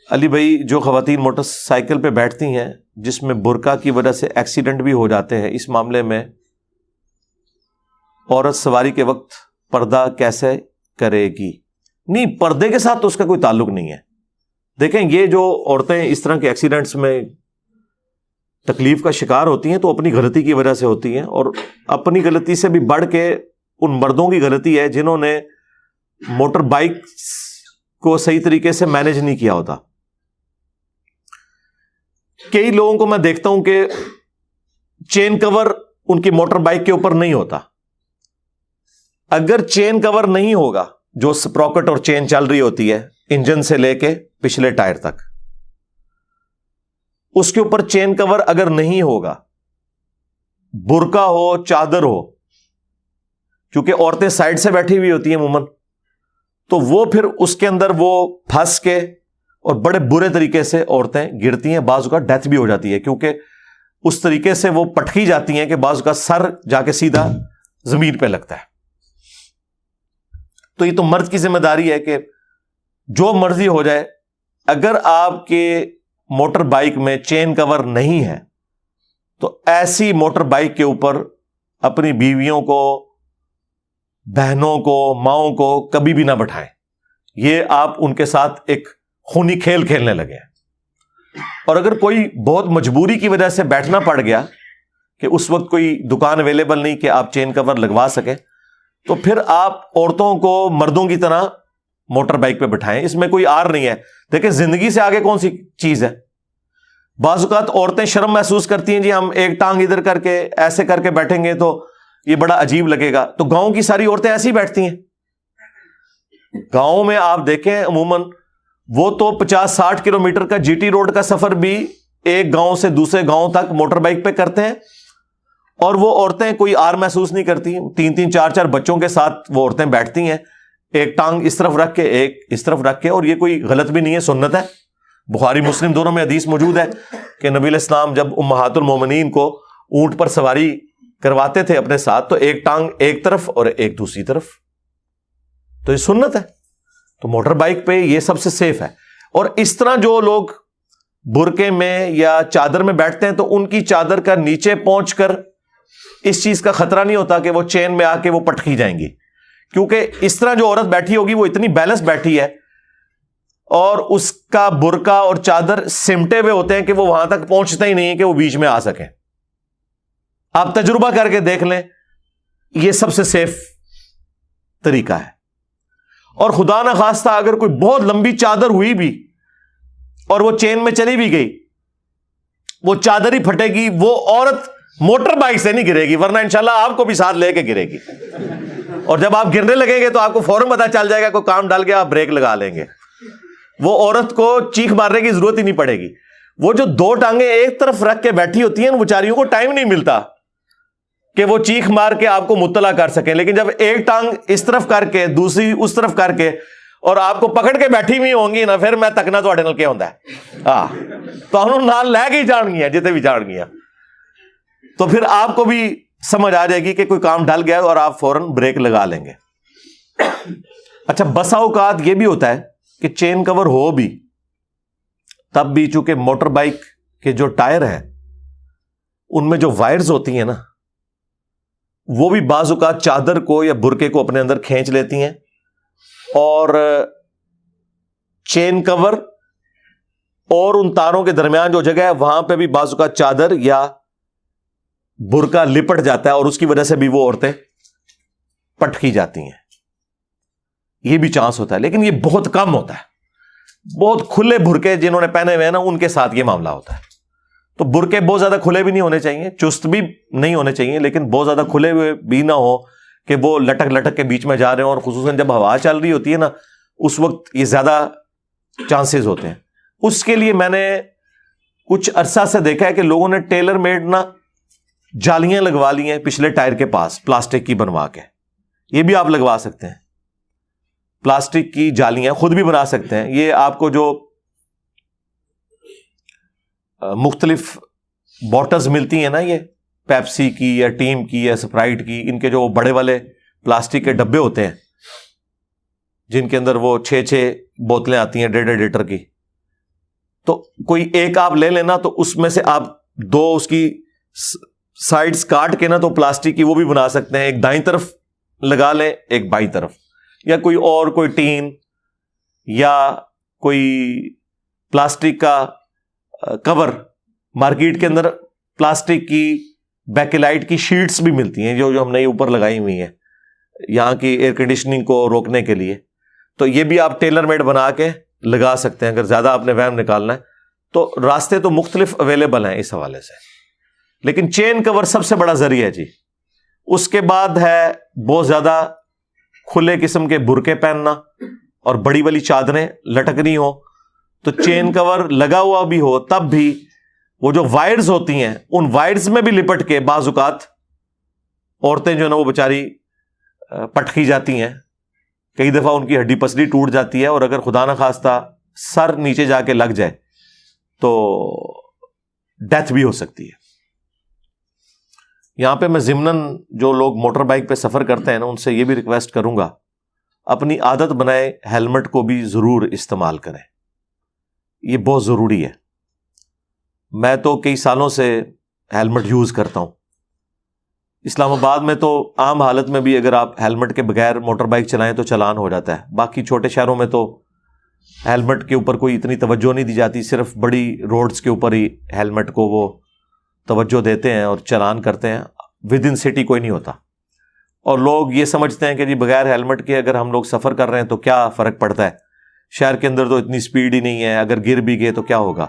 علی بھائی جو خواتین موٹر سائیکل پہ بیٹھتی ہیں جس میں برقع کی وجہ سے ایکسیڈنٹ بھی ہو جاتے ہیں، اس معاملے میں عورت سواری کے وقت پردہ کیسے کرے گی؟ نہیں، پردے کے ساتھ تو اس کا کوئی تعلق نہیں ہے. دیکھیں، یہ جو عورتیں اس طرح کے ایکسیڈنٹس میں تکلیف کا شکار ہوتی ہیں تو اپنی غلطی کی وجہ سے ہوتی ہیں، اور اپنی غلطی سے بھی بڑھ کے ان مردوں کی غلطی ہے جنہوں نے موٹر بائک کو صحیح طریقے سے مینج نہیں کیا ہوتا. کئی لوگوں کو میں دیکھتا ہوں کہ چین کور ان کی موٹر بائک کے اوپر نہیں ہوتا. اگر چین کور نہیں ہوگا، جو سپراکٹ اور چین چل رہی ہوتی ہے انجن سے لے کے پچھلے ٹائر تک، اس کے اوپر چین کور اگر نہیں ہوگا، برقع ہو چادر ہو، کیونکہ عورتیں سائڈ سے بیٹھی ہوئی ہوتی ہیں عموماً، تو وہ پھر اس کے اندر وہ پھنس کے اور بڑے برے طریقے سے عورتیں گرتی ہیں، بعض اوقات ڈیتھ بھی ہو جاتی ہے، کیونکہ اس طریقے سے وہ پٹکی جاتی ہیں کہ بعض اوقات سر جا کے سیدھا زمین پہ لگتا ہے. تو یہ تو مرد کی ذمہ داری ہے کہ جو مرضی ہو جائے، اگر آپ کے موٹر بائک میں چین کور نہیں ہے تو ایسی موٹر بائک کے اوپر اپنی بیویوں کو، بہنوں کو، ماؤں کو کبھی بھی نہ بٹھائیں. یہ آپ ان کے ساتھ ایک خونی کھیل کھیلنے لگے ہیں. اور اگر کوئی بہت مجبوری کی وجہ سے بیٹھنا پڑ گیا کہ اس وقت کوئی دکان اویلیبل نہیں کہ آپ چین کور لگوا سکیں، تو پھر آپ عورتوں کو مردوں کی طرح موٹر بائک پہ بٹھائیں. اس میں کوئی آر نہیں ہے. دیکھیں، زندگی سے آگے کون سی چیز ہے؟ بعض اوقات عورتیں شرم محسوس کرتی ہیں، جی ہم ایک ٹانگ ادھر کر کے ایسے کر کے بیٹھیں گے تو یہ بڑا عجیب لگے گا. تو گاؤں کی ساری عورتیں ایسی بیٹھتی ہیں. گاؤں میں آپ دیکھیں عموماً وہ تو 50-60 کلومیٹر کا جی ٹی روڈ کا سفر بھی ایک گاؤں سے دوسرے گاؤں تک موٹر بائک پہ کرتے ہیں، اور وہ عورتیں کوئی آر محسوس نہیں کرتی. 3-3 4-4 بچوں کے ساتھ وہ عورتیں بیٹھتی ہیں، ایک ٹانگ اس طرف رکھ کے ایک اس طرف رکھ کے. اور یہ کوئی غلط بھی نہیں ہے، سنت ہے. بخاری مسلم دونوں میں حدیث موجود ہے کہ نبی علیہ السلام جب امہات المومنین کو اونٹ پر سواری کرواتے تھے اپنے ساتھ، تو ایک ٹانگ ایک طرف اور ایک دوسری طرف. تو یہ سنت ہے. تو موٹر بائک پہ یہ سب سے سیف ہے. اور اس طرح جو لوگ برقعے میں یا چادر میں بیٹھتے ہیں تو ان کی چادر کا نیچے پہنچ کر اس چیز کا خطرہ نہیں ہوتا کہ وہ چین میں آ کے وہ پٹکی جائیں گی، کیونکہ اس طرح جو عورت بیٹھی ہوگی وہ اتنی بیلنس بیٹھی ہے اور اس کا برقع اور چادر سمٹے ہوئے ہوتے ہیں کہ وہ وہاں تک پہنچتا ہی نہیں ہے کہ وہ بیچ میں آ سکیں. آپ تجربہ کر کے دیکھ لیں، یہ سب سے سیف طریقہ ہے. اور خدا نہ خواستہ اگر کوئی بہت لمبی چادر ہوئی بھی اور وہ چین میں چلی بھی گئی، وہ چادر ہی پھٹے گی. وہ عورت موٹر بائک سے نہیں گرے گی، ورنہ انشاءاللہ آپ کو بھی ساتھ لے کے گرے گی. اور جب آپ گرنے لگیں گے تو آپ کو فوراً پتا چل جائے گا کوئی کام ڈال کے آپ بریک لگا لیں گے. وہ عورت کو چیخ مارنے کی ضرورت ہی نہیں پڑے گی. وہ جو دو ٹانگیں ایک طرف رکھ کے بیٹھی ہوتی ہیں، ان بیچاریوں کو ٹائم نہیں ملتا کہ وہ چیخ مار کے آپ کو مطلع کر سکیں. لیکن جب ایک ٹانگ اس طرف کر کے دوسری اس طرف کر کے اور آپ کو پکڑ کے بیٹھی ہوئی ہوں گی نا، پھر میں تکنا تو نل کے ہوتا ہے. ہاں، تو انہوں نال لے کے ہی جان گیا جتنے بھی جان گیا. تو پھر آپ کو بھی سمجھ آ جائے گی کہ کوئی کام ڈل گیا اور آپ فوراً بریک لگا لیں گے. اچھا، بسا اوقات یہ بھی ہوتا ہے کہ چین کور ہو بھی تب بھی چونکہ موٹر بائک کے جو ٹائر ہیں ان میں جو وائرز ہوتی ہیں نا، وہ بھی بعض اوقات چادر کو یا برقعے کو اپنے اندر کھینچ لیتی ہیں، اور چین کور اور ان تاروں کے درمیان جو جگہ ہے وہاں پہ بھی بعض اوقات چادر یا برقع لپٹ جاتا ہے، اور اس کی وجہ سے بھی وہ عورتیں پٹکی جاتی ہیں. یہ بھی چانس ہوتا ہے، لیکن یہ بہت کم ہوتا ہے. بہت کھلے برقعے جنہوں نے پہنے ہوئے ہیں نا، ان کے ساتھ یہ معاملہ ہوتا ہے. تو برقعے بہت زیادہ کھلے بھی نہیں ہونے چاہیے، چست بھی نہیں ہونے چاہیے، لیکن بہت زیادہ کھلے ہوئے بھی نہ ہو کہ وہ لٹک لٹک کے بیچ میں جا رہے ہیں. اور خصوصاً جب ہوا چل رہی ہوتی ہے نا، اس وقت یہ زیادہ چانسز ہوتے ہیں. اس کے لیے میں نے کچھ عرصہ سے دیکھا ہے کہ لوگوں نے ٹیلر میڈ نا جالیاں لگوا لی ہیں پچھلے ٹائر کے پاس، پلاسٹک کی بنوا کے. یہ بھی آپ لگوا سکتے ہیں، پلاسٹک کی جالیاں خود بھی بنا سکتے ہیں. یہ آپ کو جو مختلف بوٹلز ملتی ہیں نا، یہ پیپسی کی یا ٹیم کی یا سپرائٹ کی، ان کے جو بڑے والے پلاسٹک کے ڈبے ہوتے ہیں جن کے اندر وہ 6 بوتلیں آتی ہیں 1.5 لیٹر کی، تو کوئی ایک آپ لے لینا, تو اس میں سے آپ دو اس کی سائڈز کاٹ کے نا تو پلاسٹک کی وہ بھی بنا سکتے ہیں, ایک دائیں طرف لگا لیں ایک بائیں طرف, یا کوئی ٹین یا کوئی پلاسٹک کا کور. مارکیٹ کے اندر پلاسٹک کی بیکلائٹ کی شیٹس بھی ملتی ہیں جو ہم نے اوپر لگائی ہوئی ہیں یہاں کی ایئر کنڈیشننگ کو روکنے کے لیے, تو یہ بھی آپ ٹیلر میڈ بنا کے لگا سکتے ہیں اگر زیادہ آپ نے وہم نکالنا ہے. تو راستے تو مختلف اویلیبل ہیں اس حوالے سے, لیکن چین کور سب سے بڑا ذریعہ ہے جی. اس کے بعد ہے بہت زیادہ کھلے قسم کے برقعے پہننا اور بڑی والی چادریں لٹکنی ہو, تو چین کور لگا ہوا بھی ہو تب بھی وہ جو وائرز ہوتی ہیں ان وائرز میں بھی لپٹ کے بعض اوقات عورتیں جو ہے نا وہ بیچاری پٹکی جاتی ہیں, کئی دفعہ ان کی ہڈی پسلی ٹوٹ جاتی ہے, اور اگر خدا نہ خواستہ سر نیچے جا کے لگ جائے تو ڈیتھ بھی ہو سکتی ہے. یہاں پہ میں ضمناً جو لوگ موٹر بائک پہ سفر کرتے ہیں نا ان سے یہ بھی ریکویسٹ کروں گا, اپنی عادت بنائے ہیلمٹ کو بھی ضرور استعمال کریں, یہ بہت ضروری ہے. میں تو کئی سالوں سے ہیلمٹ یوز کرتا ہوں. اسلام آباد میں تو عام حالت میں بھی اگر آپ ہیلمٹ کے بغیر موٹر بائک چلائیں تو چلان ہو جاتا ہے. باقی چھوٹے شہروں میں تو ہیلمٹ کے اوپر کوئی اتنی توجہ نہیں دی جاتی, صرف بڑی روڈز کے اوپر ہی ہیلمٹ کو وہ توجہ دیتے ہیں اور چلان کرتے ہیں, ود ان سٹی کوئی نہیں ہوتا. اور لوگ یہ سمجھتے ہیں کہ جی بغیر ہیلمٹ کے اگر ہم لوگ سفر کر رہے ہیں تو کیا فرق پڑتا ہے, شہر کے اندر تو اتنی سپیڈ ہی نہیں ہے, اگر گر بھی گئے تو کیا ہوگا.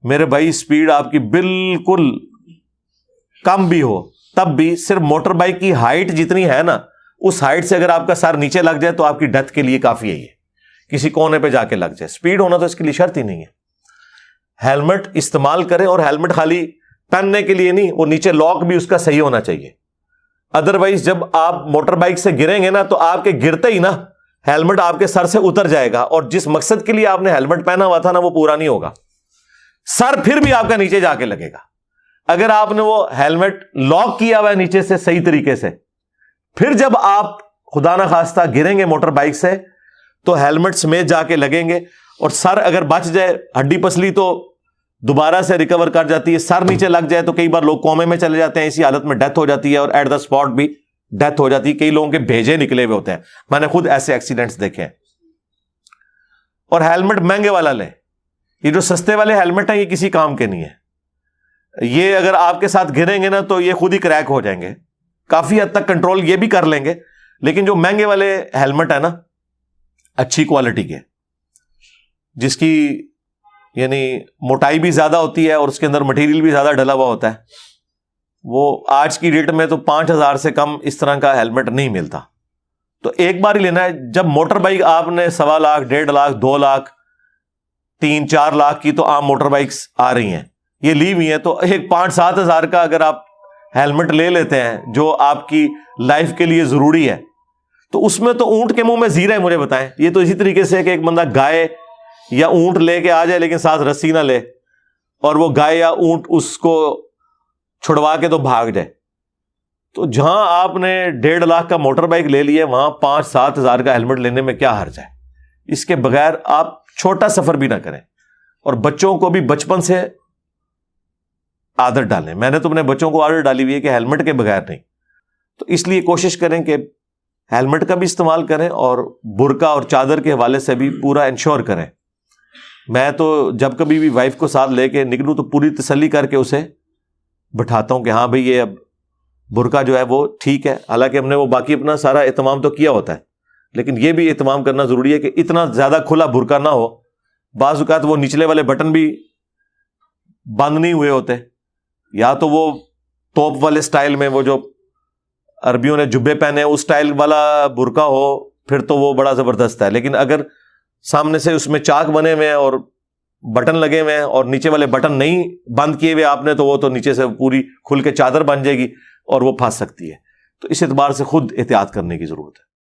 میرے بھائی سپیڈ آپ کی بالکل کم بھی ہو تب بھی صرف موٹر بائک کی ہائٹ جتنی ہے نا اس ہائٹ سے اگر آپ کا سر نیچے لگ جائے تو آپ کی ڈیتھ کے لیے کافی ہے, یہ کسی کونے پہ جا کے لگ جائے. سپیڈ ہونا تو اس کے لیے شرط ہی نہیں ہے. ہیلمٹ استعمال کریں, اور ہیلمٹ خالی پہننے کے لیے نہیں, وہ نیچے لاک بھی اس کا صحیح ہونا چاہیے. ادروائز جب آپ موٹر بائک سے گریں گے نا تو آپ کے گرتے ہی نا ہیلمٹ آپ کے سر سے اتر جائے گا, اور جس مقصد کے لیے آپ نے ہیلمٹ پہنا ہوا تھا نا وہ پورا نہیں ہوگا. سر پھر بھی آپ کا نیچے جا کے لگے گا. اگر آپ نے وہ ہیلمٹ لاک کیا ہوا ہے نیچے سے صحیح طریقے سے, پھر جب آپ خدا نہ خواستہ گریں گے موٹر بائک سے تو ہیلمٹ سمیت جا کے لگیں گے, اور سر اگر بچ جائے, ہڈی پسلی تو دوبارہ سے ریکور کر جاتی ہے, سر نیچے لگ جائے تو کئی بار لوگ کومے میں چلے جاتے ہیں, اسی حالت میں ڈیتھ ہو جاتی ہے, اور ایٹ دا اسپاٹ بھی ڈیتھ ہو جاتی ہے. کئی لوگوں کے بھیجے نکلے ہوئے ہوتے ہیں, میں نے خود ایسے ایکسیڈنٹس دیکھے ہیں. اور ہیلمٹ مہنگے والا لیں, یہ جو سستے والے ہیلمٹ ہیں یہ کسی کام کے نہیں ہے. یہ اگر آپ کے ساتھ گریں گے نا تو یہ خود ہی کریک ہو جائیں گے. کافی حد تک کنٹرول یہ بھی کر لیں گے, لیکن جو مہنگے والے ہیلمٹ ہیں نا اچھی کوالٹی کے, جس کی یعنی موٹائی بھی زیادہ ہوتی ہے اور اس کے اندر مٹیریل بھی زیادہ ڈلا ہوا ہوتا ہے, وہ آج کی ڈیٹ میں تو 5,000 سے کم اس طرح کا ہیلمٹ نہیں ملتا. تو ایک بار ہی لینا ہے. جب موٹر بائک آپ نے 1.25 لاکھ 1.5 لاکھ 2 لاکھ 3-4 لاکھ کی تو عام موٹر بائکس آ رہی ہیں, یہ لی ہوئی ہیں, تو ایک 5-7 ہزار کا اگر آپ ہیلمٹ لے لیتے ہیں جو آپ کی لائف کے لیے ضروری ہے, تو اس میں تو اونٹ کے منہ میں زیرہ ہے. مجھے بتائیں, یہ تو اسی طریقے سے کہ ایک بندہ گائے یا اونٹ لے کے آ جائے لیکن ساتھ رسی نہ لے, اور وہ گائے یا اونٹ اس کو چھڑوا کے تو بھاگ جائے. تو جہاں آپ نے 1.5 لاکھ کا موٹر بائک لے لی ہے وہاں 5-7 ہزار کا ہیلمٹ لینے میں کیا حرج ہے. اس کے بغیر آپ چھوٹا سفر بھی نہ کریں, اور بچوں کو بھی بچپن سے عادت ڈالیں. میں نے تو اپنے بچوں کو عادت ڈالی ہوئی ہے کہ ہیلمٹ کے بغیر نہیں. تو اس لیے کوشش کریں کہ ہیلمٹ کا بھی استعمال کریں, اور برقع اور چادر کے حوالے سے بھی پورا انشور کریں. میں تو جب کبھی بھی وائف کو ساتھ لے کے نکلوں تو پوری تسلی کر کے اسے بٹھاتا ہوں کہ ہاں بھئی یہ اب برقع جو ہے وہ ٹھیک ہے. حالانکہ ہم نے وہ باقی اپنا سارا اہتمام تو کیا ہوتا ہے, لیکن یہ بھی اہتمام کرنا ضروری ہے کہ اتنا زیادہ کھلا برقع نہ ہو. بعض اوقات وہ نچلے والے بٹن بھی بند نہیں ہوئے ہوتے, یا تو وہ توپ والے سٹائل میں, وہ جو عربیوں نے جبے پہنے اس سٹائل والا برقع ہو, پھر تو وہ بڑا زبردست ہے. لیکن اگر سامنے سے اس میں چاک بنے ہوئے ہیں اور بٹن لگے ہوئے ہیں اور نیچے والے بٹن نہیں بند کیے ہوئے آپ نے, تو وہ تو نیچے سے پوری کھل کے چادر بن جائے گی اور وہ پھنس سکتی ہے. تو اس اعتبار سے خود احتیاط کرنے کی ضرورت ہے.